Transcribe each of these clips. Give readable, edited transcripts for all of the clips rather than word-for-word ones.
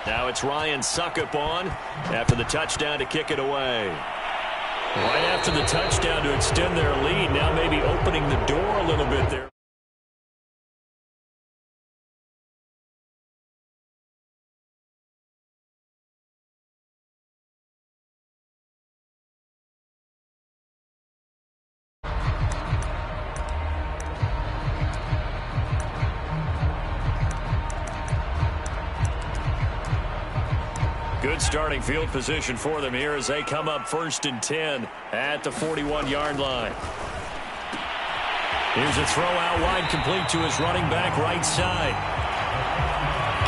Now it's Ryan Suckup on after the touchdown to kick it away. Right after the touchdown to extend their lead, now maybe opening the door a little bit there. Good starting field position for them here as they come up 1st and 10 at the 41-yard line. Here's a throw out wide, complete to his running back right side.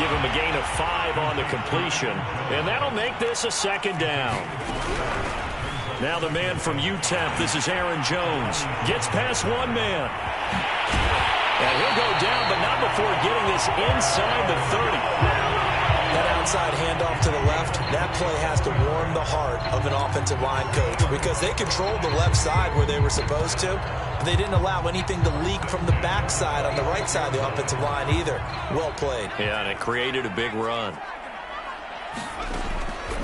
Give him a gain of 5 on the completion, and that'll make this a 2nd down. Now the man from UTEP, this is Aaron Jones, gets past one man. And he'll go down, but not before getting this inside the 30. That outside handoff to the left, that play has to warm the heart of an offensive line coach because they controlled the left side where they were supposed to, but they didn't allow anything to leak from the backside on the right side of the offensive line either. Well played. Yeah, and it created a big run.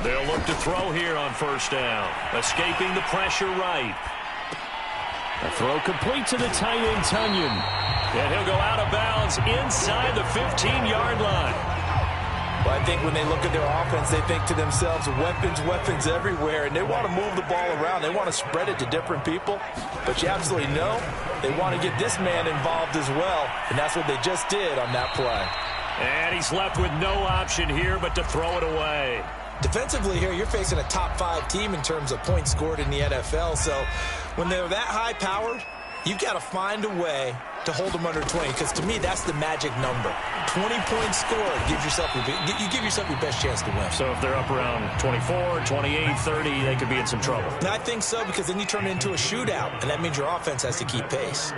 They'll look to throw here on 1st down, escaping the pressure right. A throw complete to the tight end, Tunyon. And he'll go out of bounds inside the 15-yard line. Well, I think when they look at their offense, they think to themselves, weapons everywhere, and they want to move the ball around. They want to spread it to different people, but you absolutely know they want to get this man involved as well, and that's what they just did on that play. And he's left with no option here but to throw it away. Defensively here, you're facing a top 5 team in terms of points scored in the NFL, so when they're that high-powered, you've got to find a way to hold them under 20, because to me, that's the magic number. 20 points scored, you give yourself your best chance to win. So if they're up around 24, 28, 30, they could be in some trouble. And I think so, because then you turn it into a shootout, and that means your offense has to keep pace.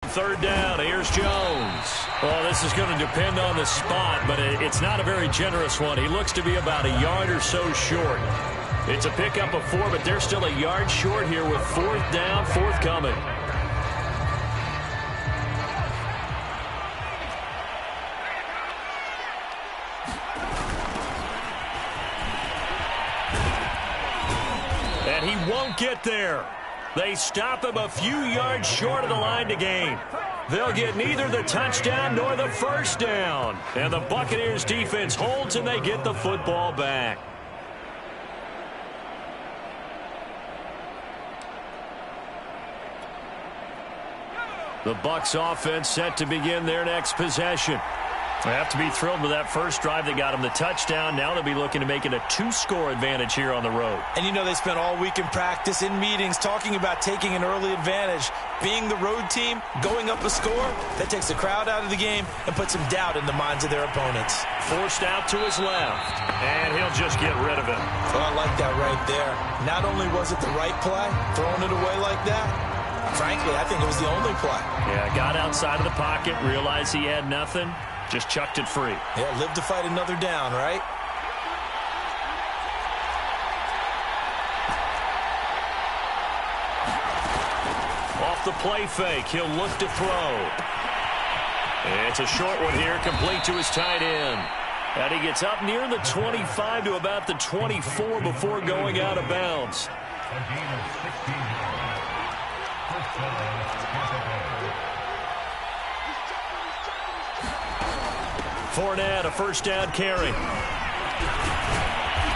3rd down, here's Jones. Well, this is going to depend on the spot, but it's not a very generous one. He looks to be about a yard or so short. It's a pickup of 4, but they're still a yard short here with 4th down, forthcoming. And he won't get there. They stop him a few yards short of the line to gain. They'll get neither the touchdown nor the 1st down. And the Buccaneers defense holds and they get the football back. The Bucs offense set to begin their next possession. They have to be thrilled with that first drive that got them the touchdown. Now they'll be looking to make it a 2-score advantage here on the road. And you know they spent all week in practice, in meetings, talking about taking an early advantage. Being the road team, going up a score, that takes the crowd out of the game and puts some doubt in the minds of their opponents. Forced out to his left, and he'll just get rid of it. Well, I like that right there. Not only was it the right play, throwing it away like that, frankly, I think it was the only play. Yeah, got outside of the pocket, realized he had nothing, just chucked it free. Yeah, live to fight another down, right? Off the play fake, he'll look to throw. It's a short one here, complete to his tight end. And he gets up near the 25 to about the 24 before going out of bounds. Fournette, a 1st down carry.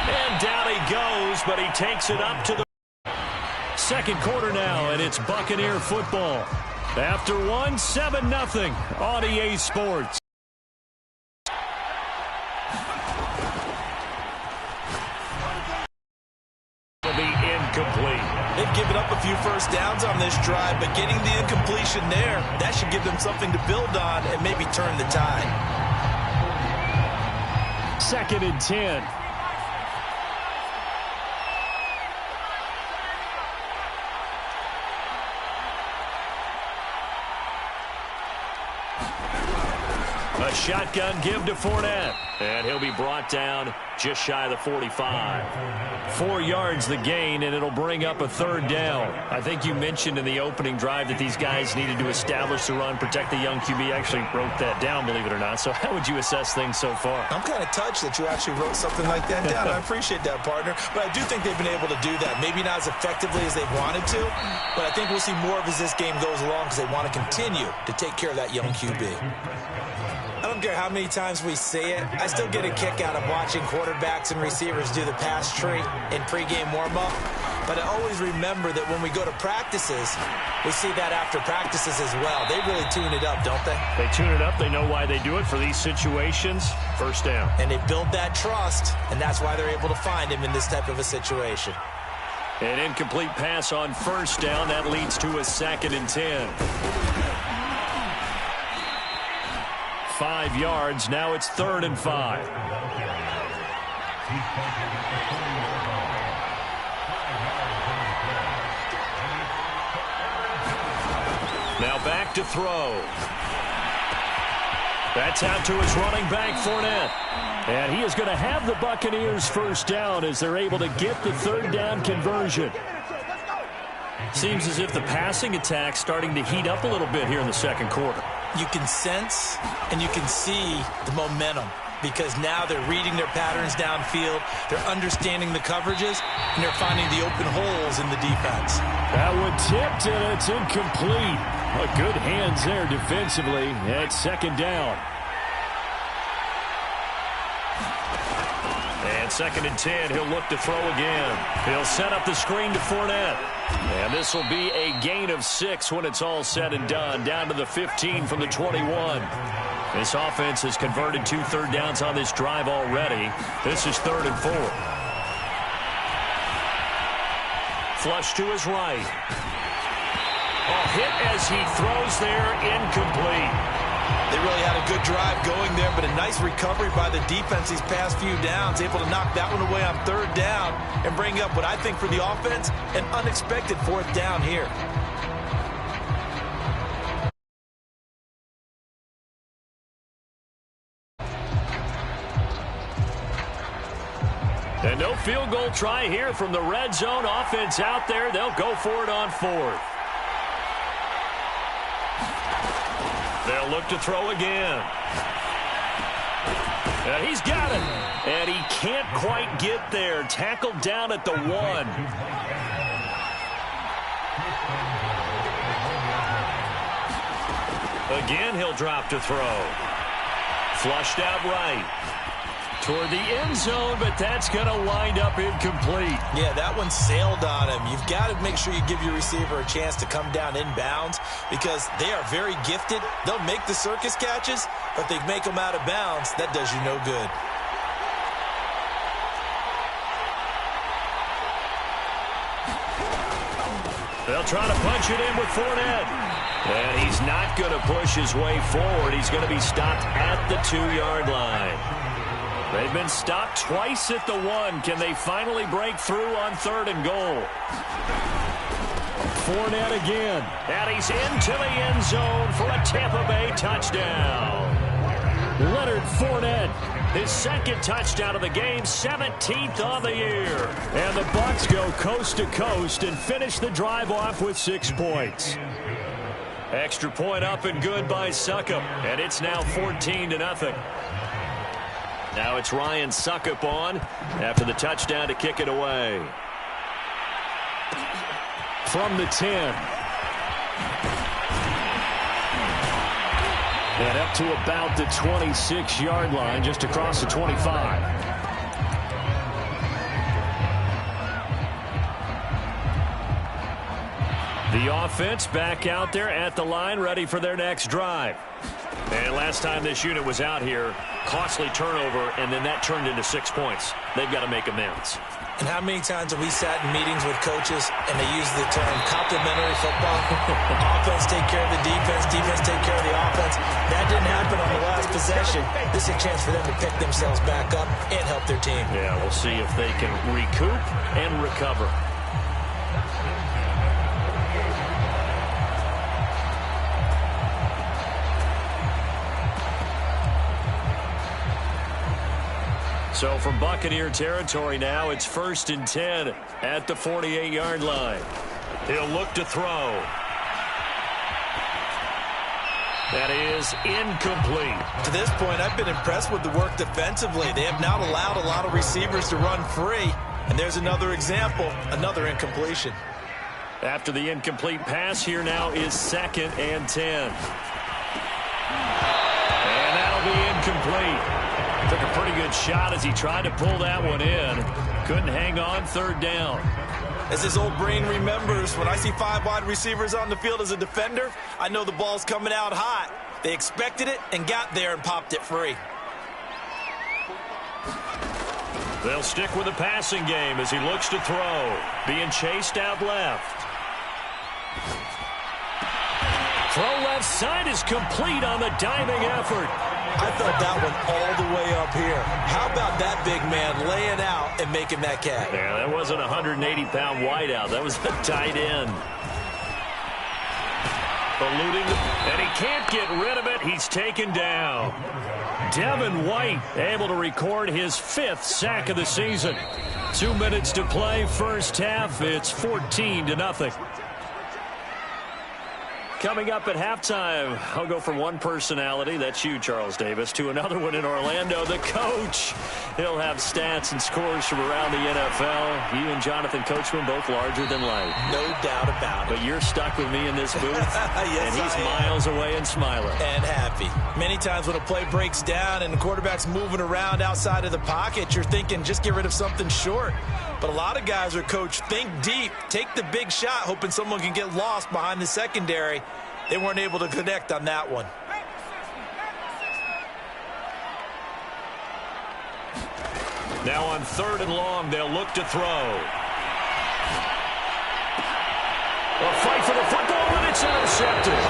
And down he goes, but he takes it up to the 2nd quarter now, and it's Buccaneer football. After 7-0 on EA Sports. Will be incomplete. They've given up a few 1st downs on this drive, but getting the incompletion there, that should give them something to build on and maybe turn the tide. 2nd and 10. A shotgun give to Fournette. And he'll be brought down just shy of the 45. 4 yards the gain, and it'll bring up a third down. I think you mentioned in the opening drive that these guys needed to establish the run, protect the young QB. Actually wrote that down, believe it or not. So how would you assess things so far? I'm kind of touched that you actually wrote something like that down. I appreciate that, partner. But I do think they've been able to do that. Maybe not as effectively as they wanted to, but I think we'll see more of as this game goes along because they want to continue to take care of that young QB. I don't care how many times we say it, I still get a kick out of watching quarterbacks and receivers do the pass tree in pregame warm-up. But I always remember that when we go to practices, we see that after practices as well. They really tune it up, don't they? They tune it up. They know why they do it for these situations. First down. And they build that trust, and that's why they're able to find him in this type of a situation. An incomplete pass on first down. That leads to a 2nd and 10. 5 yards. Now it's 3rd and 5. Now back to throw. That's out to his running back, Fournette. And he is going to have the Buccaneers first down as they're able to get the 3rd down conversion. Seems as if the passing attack's starting to heat up a little bit here in the second quarter. You can sense and you can see the momentum because now they're reading their patterns downfield, they're understanding the coverages, and they're finding the open holes in the defense. That one tipped, and it's incomplete. But good hands there defensively at 2nd down. And 2nd and 10, he'll look to throw again. He'll set up the screen to Fournette. And this will be a gain of 6 when it's all said and done. Down to the 15 from the 21. This offense has converted 2 third downs on this drive already. This is 3rd and 4. Flush to his right. A hit as he throws there, incomplete. They really had a good drive going there, but a nice recovery by the defense these past few downs, able to knock that one away on 3rd down and bring up what I think for the offense, an unexpected 4th down here. And no field goal try here from the red zone. Offense out there. They'll go for it on 4th. They'll look to throw again. And he's got it. And he can't quite get there. Tackled down at the 1. Again, he'll drop to throw. Flushed out right. Toward the end zone, but that's going to wind up incomplete. Yeah, that one sailed on him. You've got to make sure you give your receiver a chance to come down inbounds because they are very gifted. They'll make the circus catches, but they make them out of bounds. That does you no good. They'll try to punch it in with Fournette. And he's not going to push his way forward. He's going to be stopped at the 2-yard line. They've been stopped twice at the 1. Can they finally break through on 3rd and goal? Fournette again. And he's into the end zone for a Tampa Bay touchdown. Leonard Fournette, his 2nd touchdown of the game, 17th on the year. And the Bucs go coast to coast and finish the drive off with 6 points. Extra point up and good by Succop. And it's now 14-0. Now it's Ryan Succop on after the touchdown to kick it away. From the 10. And up to about the 26-yard line, just across the 25. The offense back out there at the line, ready for their next drive. And last time this unit was out here, costly turnover, and then that turned into 6 points. They've got to make amends. And how many times have we sat in meetings with coaches and they use the term complementary football? Offense take care of the defense, defense take care of the offense. That didn't happen on the last possession. This is a chance for them to pick themselves back up and help their team. Yeah, we'll see if they can recoup and recover. So from Buccaneer territory now, it's 1st and 10 at the 48-yard line. He'll look to throw. That is incomplete. To this point, I've been impressed with the work defensively. They have not allowed a lot of receivers to run free. And there's another example, another incompletion. After the incomplete pass, here now is 2nd and 10. And that'll be incomplete. Took a pretty good shot as he tried to pull that one in. Couldn't hang on, 3rd down. As his old brain remembers, when I see 5 wide receivers on the field as a defender, I know the ball's coming out hot. They expected it and got there and popped it free. They'll stick with the passing game as he looks to throw. Being chased out left. Throw left side is complete on the diving effort. I felt that one all the way up here. How about that big man laying out and making that catch? Yeah, that wasn't a 180-pound wideout. That was a tight end. Eluding, and he can't get rid of it. He's taken down. Devin White able to record his 5th sack of the season. 2 minutes to play, first half. It's 14-0. Coming up at halftime, I'll go from one personality, that's you, Charles Davis, to another one in Orlando, the coach. He'll have stats and scores from around the NFL. You and Jonathan Coachman both larger than life. No doubt about it. But you're stuck with me in this booth, yes, and he's miles away and smiling. And happy. Many times when a play breaks down and the quarterback's moving around outside of the pocket, you're thinking just get rid of something short. But a lot of guys are coached, think deep, take the big shot, hoping someone can get lost behind the secondary. They weren't able to connect on that one. Now on 3rd and long, they'll look to throw. A fight for the football, and it's intercepted.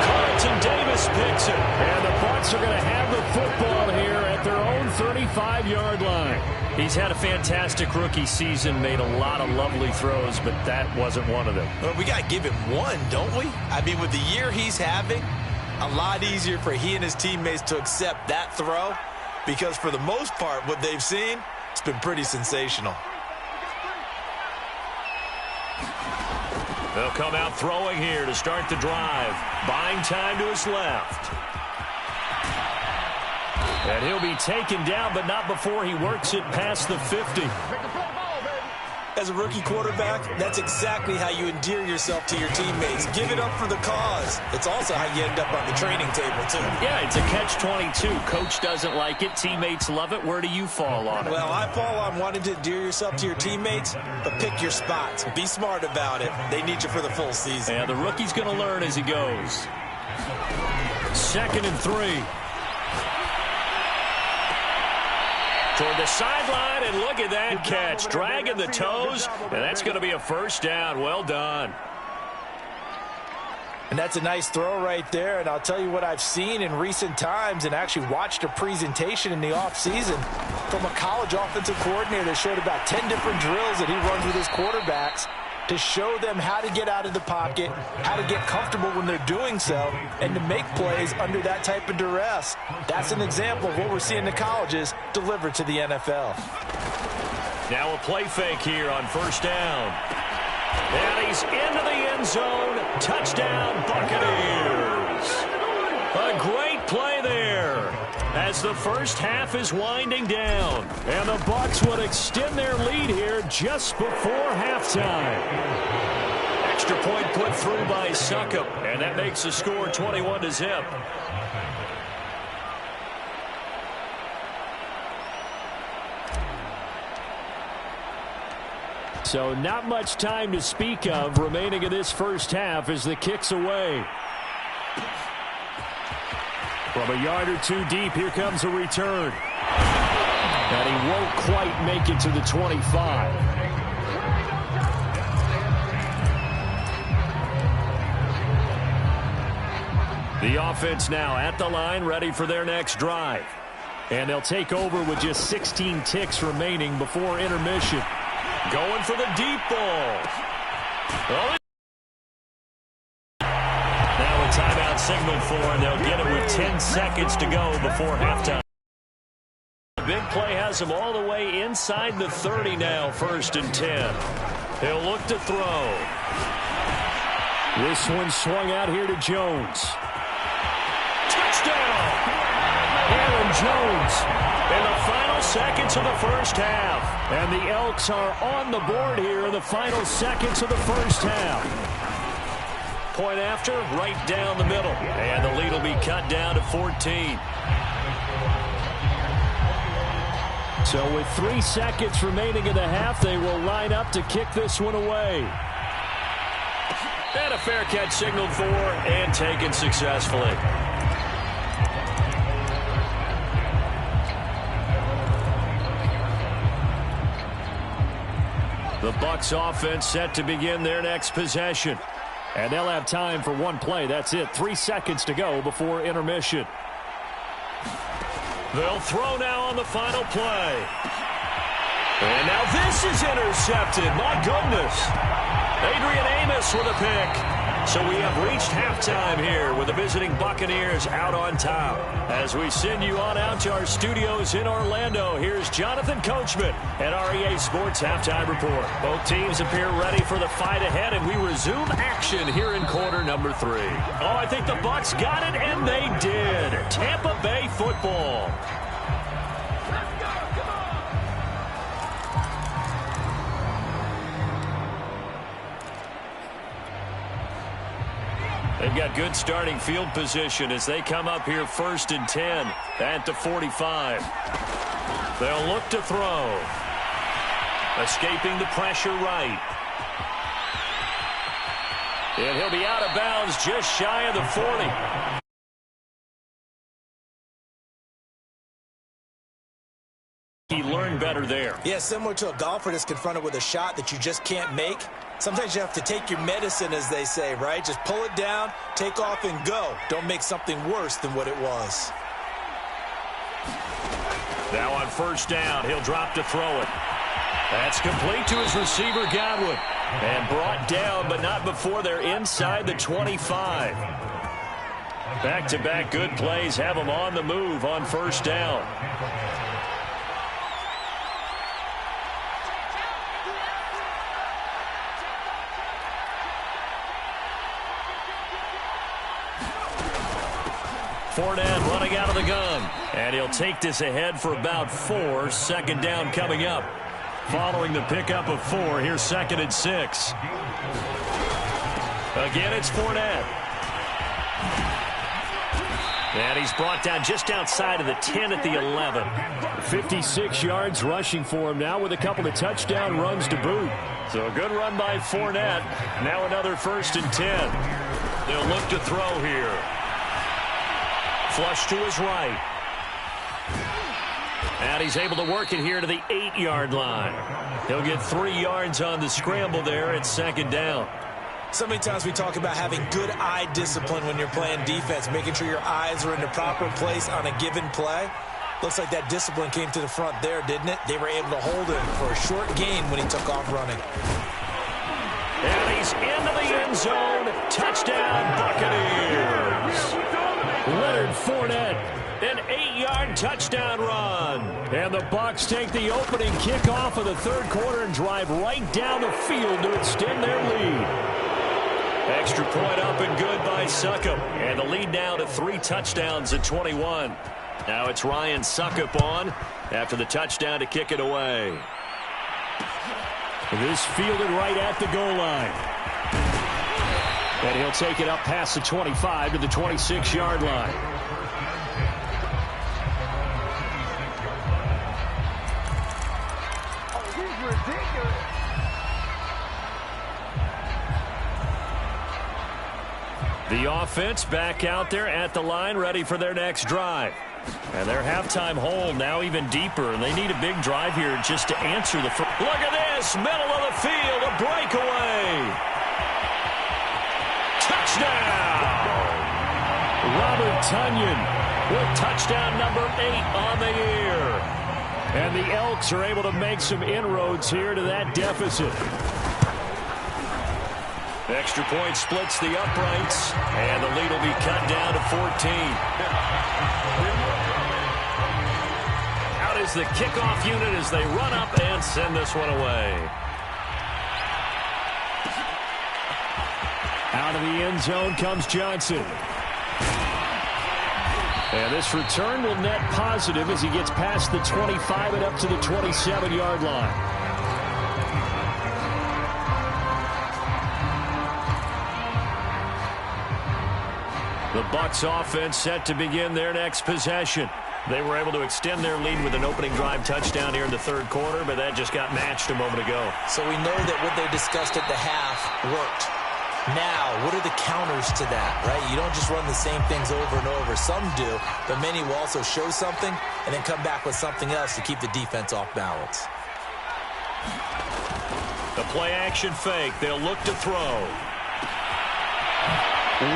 Carlton Davis picks it. And the Bucs are going to have the football here at their own 35-yard line. He's had a fantastic rookie season, made a lot of lovely throws, but that wasn't one of them. Well, we got to give him one, don't we? I mean, with the year he's having, a lot easier for he and his teammates to accept that throw because for the most part, what they've seen, it's been pretty sensational. They'll come out throwing here to start the drive. Buying time to his left. And he'll be taken down, but not before he works it past the 50. As a rookie quarterback, that's exactly how you endear yourself to your teammates. Give it up for the cause. It's also how you end up on the training table, too. Yeah, it's a catch-22. Coach doesn't like it. Teammates love it. Where do you fall on it? Well, I fall on wanting to endear yourself to your teammates, but pick your spots. Be smart about it. They need you for the full season. Yeah, the rookie's going to learn as he goes. 2nd and 3. Toward the sideline, and look at that catch. Dragging the toes, and that's going to be a first down. Well done. And that's a nice throw right there. And I'll tell you what I've seen in recent times and actually watched a presentation in the offseason from a college offensive coordinator that showed about 10 different drills that he runs with his quarterbacks to show them how to get out of the pocket, how to get comfortable when they're doing so, and to make plays under that type of duress. That's an example of what we're seeing the colleges deliver to the NFL. Now a play fake here on first down. And he's into the end zone. Touchdown, Buccaneers. A great play there as the first half is winding down. And the Bucs would extend their lead here just before halftime. Extra point put through by Succop, and that makes the score 21-0. So not much time to speak of remaining in this first half as the kick's away. From a yard or two deep, here comes a return. And he won't quite make it to the 25. The offense now at the line, ready for their next drive. And they'll take over with just 16 ticks remaining before intermission. Going for the deep ball. Well, now a timeout signaled for, and they'll get it with 10 seconds to go before halftime. Big play has him all the way inside the 30 now, 1st and 10. He'll look to throw. This one swung out here to Jones. Touchdown! Aaron Jones in the final seconds of the first half. And the Elks are on the board here in the final seconds of the first half. Point after, right down the middle. And the lead will be cut down to 14. So with 3 seconds remaining in the half, they will line up to kick this one away. And a fair catch signaled for and taken successfully. The Bucs offense set to begin their next possession. And they'll have time for one play. That's it. 3 seconds to go before intermission. They'll throw now on the final play. And now this is intercepted. My goodness. Adrian Amos with a pick. So we have reached halftime here with the visiting Buccaneers out on top. As we send you on out to our studios in Orlando, here's Jonathan Coachman at REA Sports Halftime Report. Both teams appear ready for the fight ahead, and we resume action here in quarter number 3. Oh, I think the Bucs got it, and they did. Tampa Bay football. They've got good starting field position as they come up here 1st and 10 at the 45. They'll look to throw. Escaping the pressure right. And he'll be out of bounds just shy of the 40. He learned better there. Yeah, similar to a golfer that's confronted with a shot that you just can't make. Sometimes you have to take your medicine, as they say, right? Just pull it down, take off, and go. Don't make something worse than what it was. Now on 1st down, he'll drop to throw it. That's complete to his receiver, Godwin. And brought down, but not before they're inside the 25. Back-to-back good plays have him on the move on 1st down. Fournette running out of the gun. And he'll take this ahead for about 4. 2nd down coming up. Following the pickup of 4, here's 2nd and 6. Again, it's Fournette. And he's brought down just outside of the 10 at the 11. 56 yards rushing for him now with a couple of touchdown runs to boot. So a good run by Fournette. Now another 1st and 10. They'll look to throw here. Flush to his right. And he's able to work it here to the 8-yard line. He'll get 3 yards on the scramble there at 2nd down. So many times we talk about having good eye discipline when you're playing defense, making sure your eyes are in the proper place on a given play. Looks like that discipline came to the front there, didn't it? They were able to hold him for a short gain when he took off running. And he's into the end zone. Touchdown, Buccaneers. Leonard Fournette, an 8-yard touchdown run. And the Bucs take the opening kickoff of the 3rd quarter and drive right down the field to extend their lead. Extra point up and good by Succop. And the lead now to 3 touchdowns at 21. Now it's Ryan Succop on after the touchdown to kick it away. This fielded right at the goal line. And he'll take it up past the 25 to the 26-yard line. Oh, he's ridiculous. The offense back out there at the line, ready for their next drive. And their halftime hole now even deeper, and they need a big drive here just to answer the first. Look at this, middle of the field, a breakaway. Touchdown! Robert Tonyan with touchdown number 8 on the year. And the Elks are able to make some inroads here to that deficit. Extra point splits the uprights, and the lead will be cut down to 14. Out is is the kickoff unit as they run up and send this one away. Out of the end zone comes Johnson. And this return will net positive as he gets past the 25 and up to the 27-yard line. The Bucs offense set to begin their next possession. They were able to extend their lead with an opening drive touchdown here in the third quarter, but that just got matched a moment ago. So we know that what they discussed at the half worked. Now, what are the counters to that, right? You don't just run the same things over and over. Some do, but many will also show something and then come back with something else to keep the defense off balance. The play-action fake. They'll look to throw.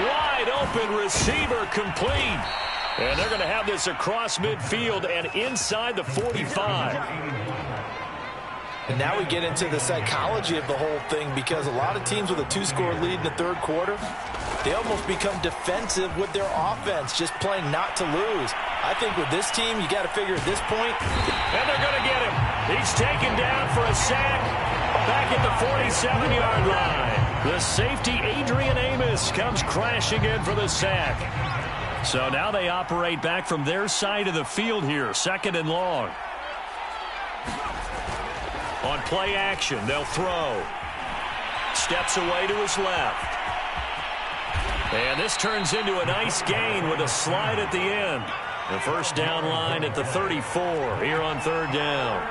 Wide open receiver complete. And they're going to have this across midfield and inside the 45. And now we get into the psychology of the whole thing, because a lot of teams with a 2-score lead in the third quarter, they almost become defensive with their offense, just playing not to lose. I think with this team, you got to figure at this point. And they're going to get him. He's taken down for a sack back at the 47-yard line. The safety, Adrian Amos, comes crashing in for the sack. So now they operate back from their side of the field here, second and long. On play action, they'll throw. Steps away to his left. And this turns into a nice gain with a slide at the end. The first down line at the 34 here on third down.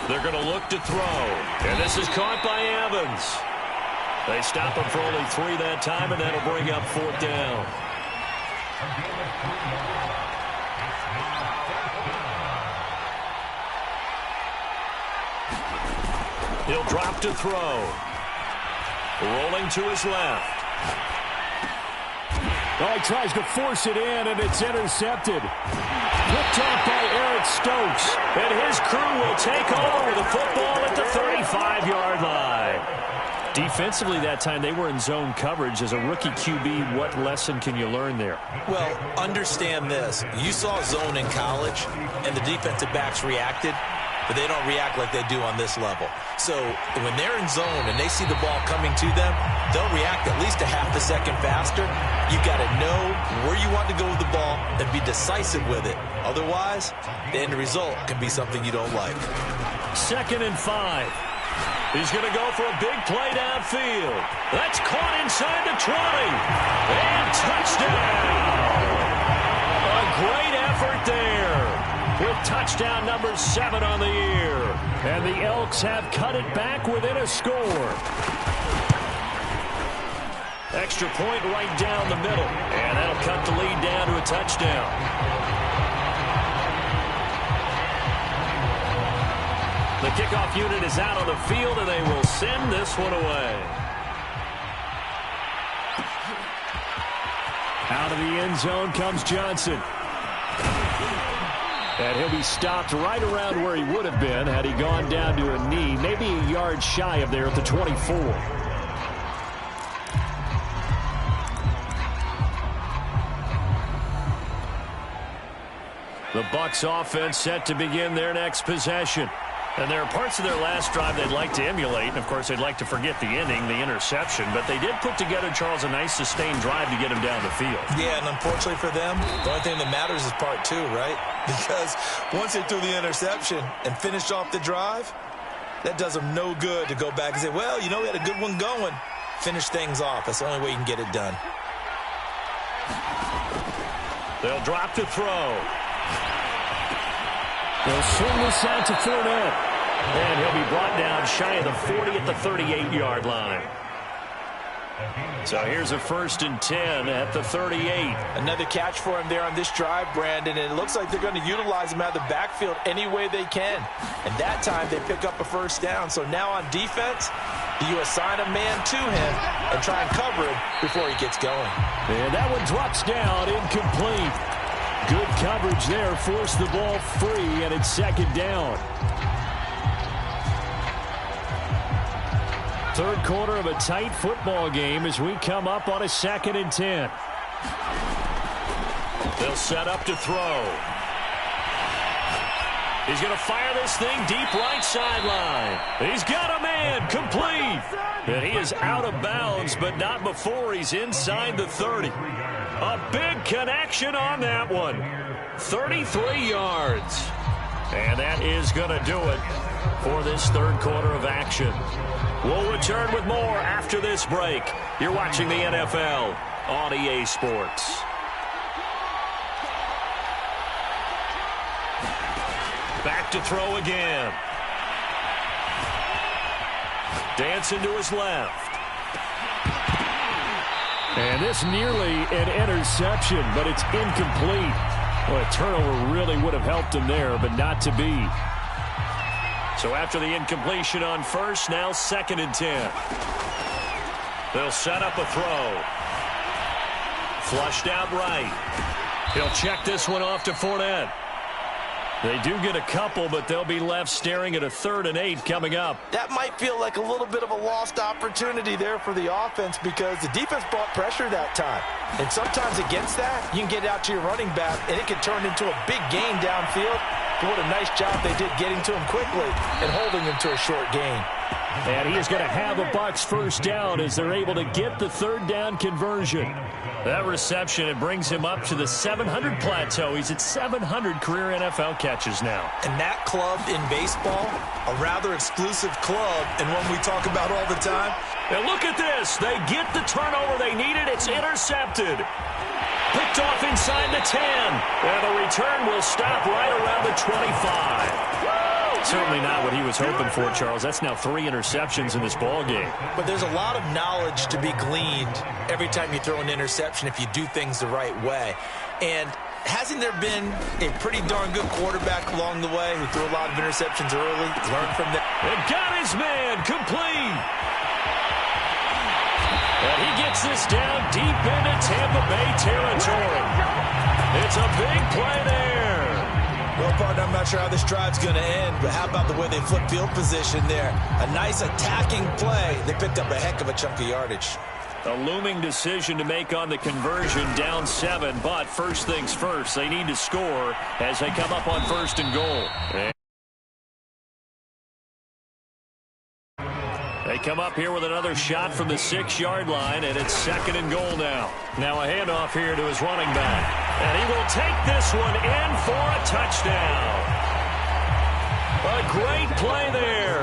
They're going to look to throw. And this is caught by Evans. They stop him for only 3 that time, and that'll bring up fourth down. He'll drop to throw. Rolling to his left. Oh, he tries to force it in, and it's intercepted. Picked off by Eric Stokes. And his crew will take over with the football at the 35-yard line. Defensively that time, they were in zone coverage. As a rookie QB, what lesson can you learn there? Well, understand this. You saw zone in college, and the defensive backs reacted, but they don't react like they do on this level. So when they're in zone and they see the ball coming to them, they'll react at least a half a second faster. You've got to know where you want to go with the ball and be decisive with it. Otherwise, the end result can be something you don't like. 2nd and 5. He's going to go for a big play downfield. That's caught inside the 20. And touchdown. A great effort there, with touchdown number 7 on the year. And the Elks have cut it back within a score. Extra point right down the middle. And that'll cut the lead down to a touchdown. The kickoff unit is out on the field, and they will send this one away. Out of the end zone comes Johnson. And he'll be stopped right around where he would have been had he gone down to a knee, maybe a yard shy of there at the 24. The Bucs offense set to begin their next possession. And there are parts of their last drive they'd like to emulate. And, of course, they'd like to forget the inning, the interception. But they did put together, Charles, a nice sustained drive to get him down the field. Yeah, and unfortunately for them, the only thing that matters is part 2, right? Because once they threw the interception and finished off the drive, that does them no good to go back and say, well, you know, we had a good one going. Finish things off. That's the only way you can get it done. They'll drop to throw. They'll swing this out to Fournette. And he'll be brought down shy of the 40 at the 38-yard line. So here's a 1st and 10 at the 38. Another catch for him there on this drive, Brandon, and it looks like they're going to utilize him out of the backfield any way they can. And that time they pick up a first down. So now on defense, you assign a man to him and try and cover him before he gets going. And that one drops down, incomplete. Good coverage there, forced the ball free, and it's 2nd down. third quarter of a tight football game as we come up on a 2nd and 10. They'll set up to throw. He's going to fire this thing deep right sideline. He's got a man, complete. And he is out of bounds, but not before he's inside the 30. A big connection on that one. 33 yards. And that is going to do it for this third quarter of action. We'll return with more after this break. You're watching the NFL on EA Sports. Back to throw again. Dancing to his left. And this nearly an interception, but it's incomplete. Well, a turnover really would have helped him there, but not to be. So after the incompletion on first, now 2nd and 10. They'll set up a throw. Flushed out right. He'll check this one off to Fournette. They do get a couple, but they'll be left staring at a 3rd and 8 coming up. That might feel like a little bit of a lost opportunity there for the offense because the defense brought pressure that time. And sometimes against that, you can get out to your running back, and it can turn into a big gain downfield. But what a nice job they did getting to him quickly and holding him to a short gain. And he is going to have a Bucs first down as they're able to get the 3rd down conversion. That reception, it brings him up to the 700 plateau. He's at 700 career NFL catches now. And that club in baseball, a rather exclusive club, and one we talk about all the time. And look at this. They get the turnover they needed. It's intercepted. Picked off inside the 10. And the return will stop right around the 25. Certainly not what he was hoping for, Charles. That's now 3 interceptions in this ball game. But there's a lot of knowledge to be gleaned every time you throw an interception if you do things the right way. And hasn't there been a pretty darn good quarterback along the way who threw a lot of interceptions early, learned from that? And got his man complete. And he gets this down deep into Tampa Bay territory. It's a big play there. Well, partner, I'm not sure how this drive's going to end, but how about the way they flip field position there? A nice attacking play. They picked up a heck of a chunk of yardage. A looming decision to make on the conversion, down 7, but first things first, they need to score as they come up on 1st and goal. They come up here with another shot from the 6-yard line, and it's 2nd and goal now. Now a handoff here to his running back. And he will take this one in for a touchdown. A great play there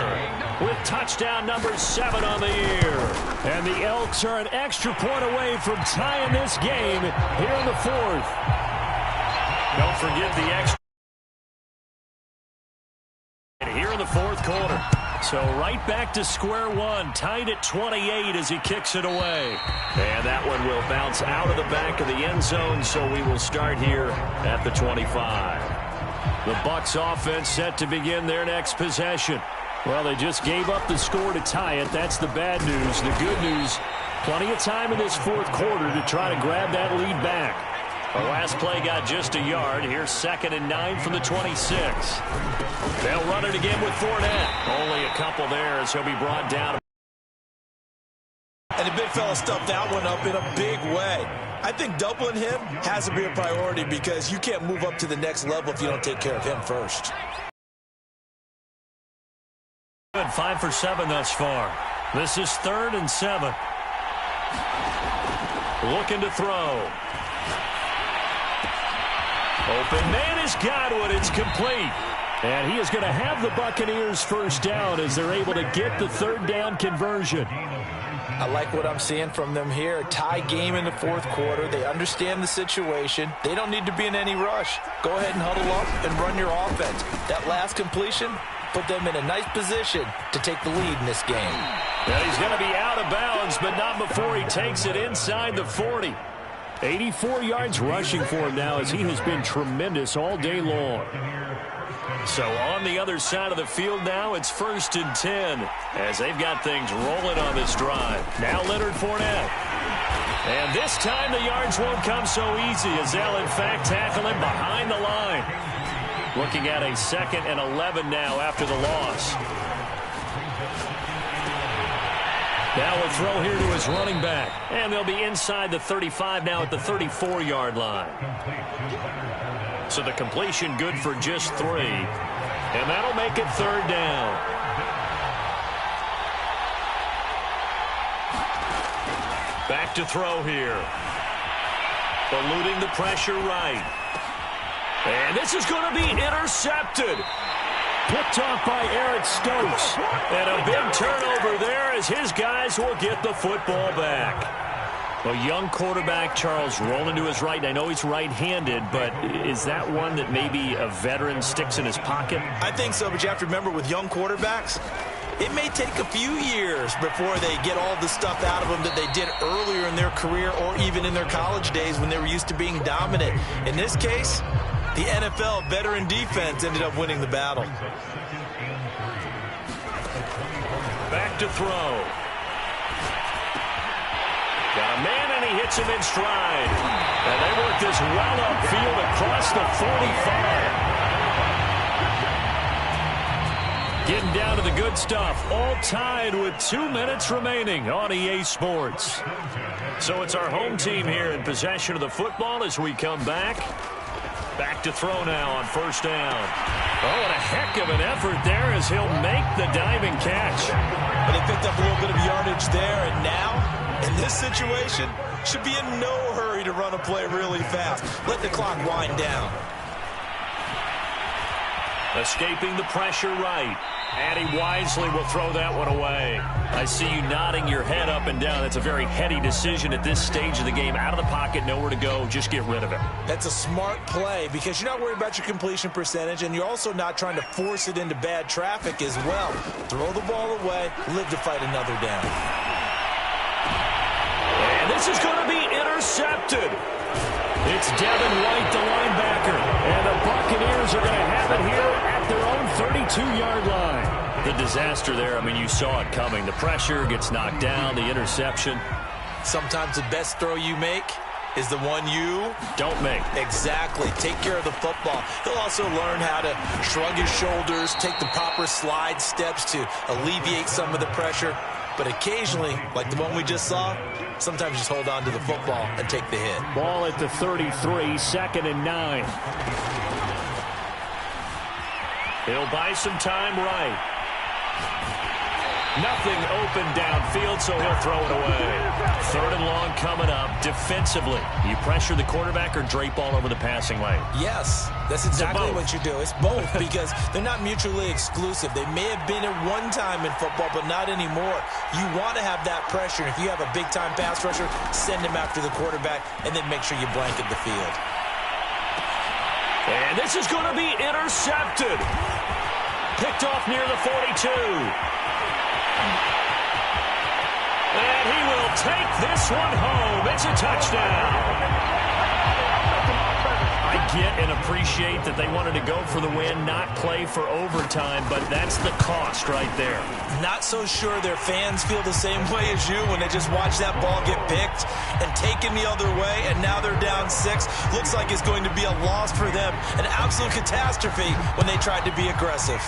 with touchdown number 7 on the year. And the Elks are an extra point away from tying this game here in the 4th. Don't forget the extra here in the 4th quarter. So right back to square one, tied at 28 as he kicks it away. And that one will bounce out of the back of the end zone, so we will start here at the 25. The Bucs offense set to begin their next possession. Well, they just gave up the score to tie it. That's the bad news. The good news, plenty of time in this 4th quarter to try to grab that lead back. The last play got just a yard. Here's 2nd and 9 from the 26. They'll run it again with Fournette. Only a couple there as he'll be brought down. And the big fella stuffed that one up in a big way. I think doubling him has to be a priority because you can't move up to the next level if you don't take care of him first. Good, 5 for 7 thus far. This is 3rd and 7. Looking to throw. Open man is Godwin. It's complete. And he is going to have the Buccaneers first down as they're able to get the 3rd down conversion. I like what I'm seeing from them here. Tie game in the 4th quarter. They understand the situation. They don't need to be in any rush. Go ahead and huddle up and run your offense. That last completion put them in a nice position to take the lead in this game. And he's going to be out of bounds, but not before he takes it inside the 40. 84 yards rushing for him now as he has been tremendous all day long. So on the other side of the field now, it's 1st and 10 as they've got things rolling on this drive. Now Leonard Fournette. And this time the yards won't come so easy as they'll in fact tackle him behind the line. Looking at a 2nd and 11 now after the loss. Now we'll throw here to his running back. And they'll be inside the 35 now at the 34-yard line. So the completion good for just 3. And that'll make it 3rd down. Back to throw here. Eluding the pressure right. And this is going to be intercepted. Picked off by Eric Stokes. And a big turnover there as his guys will get the football back. A young quarterback, Charles, rolling to his right. I know he's right-handed, but is that one that maybe a veteran sticks in his pocket? I think so, but you have to remember with young quarterbacks, it may take a few years before they get all the stuff out of them that they did earlier in their career or even in their college days when they were used to being dominant. In this case, the NFL veteran defense ended up winning the battle. Back to throw. Got a man, and he hits him in stride. And they work this well upfield across the 45. Getting down to the good stuff. All tied with 2 minutes remaining on EA Sports. So it's our home team here in possession of the football as we come back. Back to throw now on 1st down. Oh, and a heck of an effort there as he'll make the diving catch. But they picked up a little bit of yardage there, and now, in this situation, should be in no hurry to run a play really fast. Let the clock wind down. Escaping the pressure right. And he wisely will throw that one away. I see you nodding your head up and down. That's a very heady decision at this stage of the game. Out of the pocket, nowhere to go. Just get rid of it. That's a smart play because you're not worried about your completion percentage, and you're also not trying to force it into bad traffic as well. Throw the ball away, live to fight another down. And this is going to be intercepted. It's Devin White, the linebacker. And the Buccaneers are going to have it here at their own 32-yard line. The disaster there, I mean, you saw it coming. The pressure gets knocked down, the interception. Sometimes the best throw you make is the one you don't make. Exactly. Take care of the football. He'll also learn how to shrug his shoulders, take the proper slide steps to alleviate some of the pressure. But occasionally, like the one we just saw, sometimes just hold on to the football and take the hit. Ball at the 33, 2nd and 9. He'll buy some time right. Nothing open downfield, so he'll throw it away. 3rd and long coming up. Defensively, you pressure the quarterback or drape all over the passing lane? Yes, that's exactly what you do. It's both because they're not mutually exclusive. They may have been at one time in football, but not anymore. You want to have that pressure. If you have a big-time pass rusher, send him after the quarterback, and then make sure you blanket the field. And this is going to be intercepted. Picked off near the 42. And he will take this one home. It's a touchdown. I get and appreciate that they wanted to go for the win, not play for overtime, but that's the cost right there. Not so sure their fans feel the same way as you when they just watch that ball get picked and taken the other way, and now they're down 6. Looks like it's going to be a loss for them, an absolute catastrophe when they tried to be aggressive.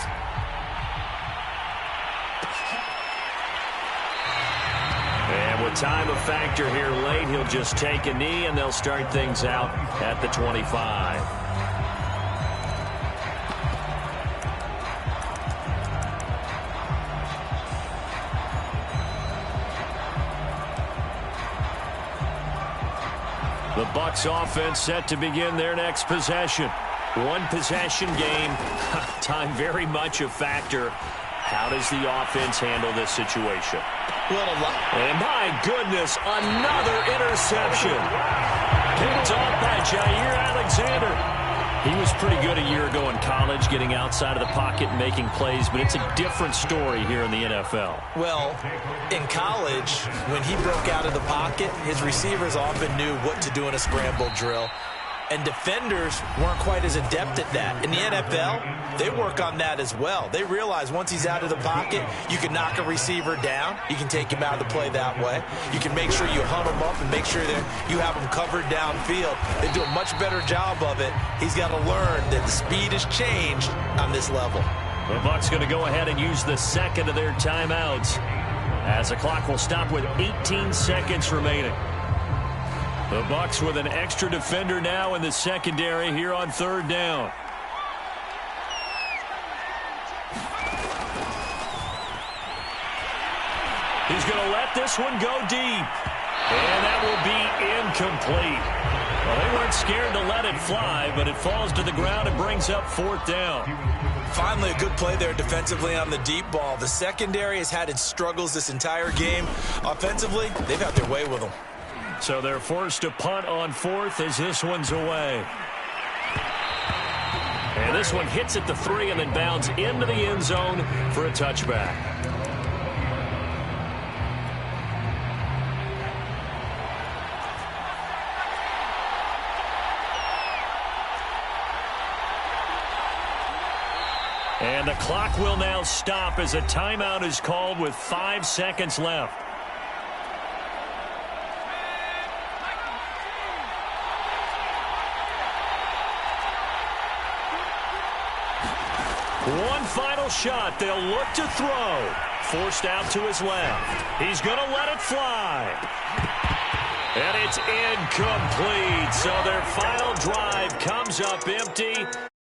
With time a factor here late, he'll just take a knee, and they'll start things out at the 25. The Bucs offense set to begin their next possession. One possession game, time very much a factor. How does the offense handle this situation? And my goodness, another interception. Picked off by Jair Alexander. He was pretty good a year ago in college, getting outside of the pocket and making plays, but it's a different story here in the NFL. Well, in college, when he broke out of the pocket, his receivers often knew what to do in a scramble drill. And defenders weren't quite as adept at that. In the NFL, they work on that as well. They realize once he's out of the pocket, you can knock a receiver down. You can take him out of the play that way. You can make sure you hunt him up and make sure that you have him covered downfield. They do a much better job of it. He's got to learn that the speed has changed on this level. The Bucs going to go ahead and use the second of their timeouts. As the clock will stop with 18 seconds remaining. The Bucs with an extra defender now in the secondary here on third down. He's going to let this one go deep. And that will be incomplete. Well, they weren't scared to let it fly, but it falls to the ground and brings up fourth down. Finally, a good play there defensively on the deep ball. The secondary has had its struggles this entire game. Offensively, they've had their way with them. So they're forced to punt on fourth as this one's away. And this one hits at the 3 and then bounds into the end zone for a touchback. And the clock will now stop as a timeout is called with 5 seconds left. One final shot. They'll look to throw. Forced out to his left. He's going to let it fly. And it's incomplete. So their final drive comes up empty.